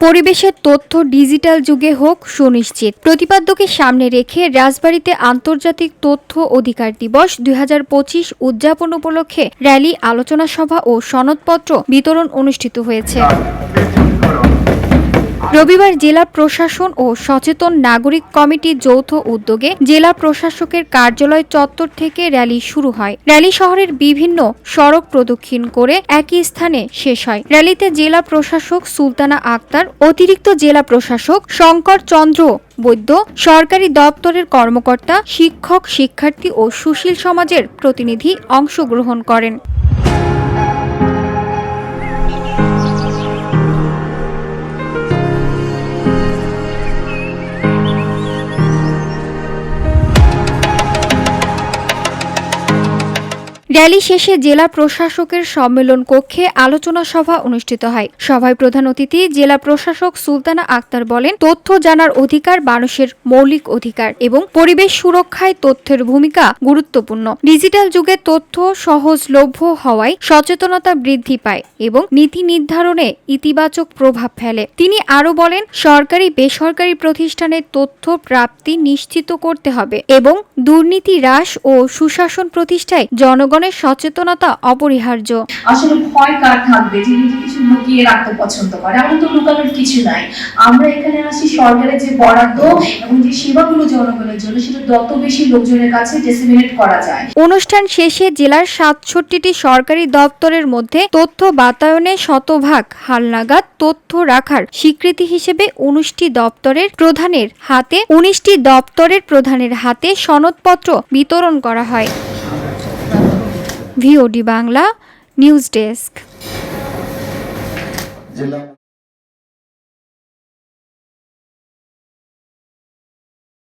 পরিবেশের তথ্য ডিজিটাল যুগে হোক সুনিশ্চিত প্রতিপাদ্যকে সামনে রেখে রাজবাড়ীতে আন্তর্জাতিক তথ্য অধিকার দিবস 2025 উদযাপন উপলক্ষে র্যালি, আলোচনা সভা ও সনদপত্র বিতরণ অনুষ্ঠিত হয়েছে। রবিবার জেলা প্রশাসন ও সচেতন নাগরিক কমিটির যৌথ উদ্যোগে জেলা প্রশাসকের কার্যালয় চত্বর থেকে র্যালি শুরু হয়। র্যালি শহরের বিভিন্ন সড়ক প্রদক্ষিণ করে একই স্থানে শেষ হয়। র্যালিতে জেলা প্রশাসক সুলতানা আক্তার, অতিরিক্ত জেলা প্রশাসক শঙ্কর চন্দ্র বৈদ্য, সরকারি দপ্তরের কর্মকর্তা, শিক্ষক, শিক্ষার্থী ও সুশীল সমাজের প্রতিনিধি অংশগ্রহণ করেন। র্যালি শেষে জেলা প্রশাসকের সম্মেলন কক্ষে আলোচনা সভা অনুষ্ঠিত হয়। সভায় প্রধান অতিথি জেলা প্রশাসক সুলতানা আক্তার বলেন, তথ্য জানার অধিকার মানুষের মৌলিক অধিকার এবং পরিবেশ সুরক্ষায় তথ্যের ভূমিকা গুরুত্বপূর্ণ। ডিজিটাল যুগে তথ্য সহজলভ্য হওয়ায় সচেতনতা বৃদ্ধি পায় এবং নীতি নির্ধারণে ইতিবাচক প্রভাব ফেলে। তিনি আরও বলেন, সরকারি বেসরকারি প্রতিষ্ঠানের তথ্য প্রাপ্তি নিশ্চিত করতে হবে এবং দুর্নীতি হ্রাস ও সুশাসন প্রতিষ্ঠায় জনগণের সচেতনতা অপরিহার্য। আসলে ভয় কার থাকবে যে নিজে কিছু লুকিয়ে রাখতে পছন্দ করে? এমন তো লুকানোর কিছু নাই। আমরা এখানে আসি সরকারের যে বরাদ্দ এবং যে সেবাগুলো জনগণের জন্য, সেটা যত বেশি লোকজনের কাছে ডিসেমিনেট করা যায়। অনুষ্ঠান শেষে জেলার ৬৭টি সরকারি দপ্তরের মধ্যে তথ্য বাতায়নে শতভাগ হালনাগাদ তথ্য রাখার স্বীকৃতি হিসেবে 19টি দপ্তরের প্রধানের হাতে সনদপত্র বিতরণ করা হয়। VOD Bangla news desk.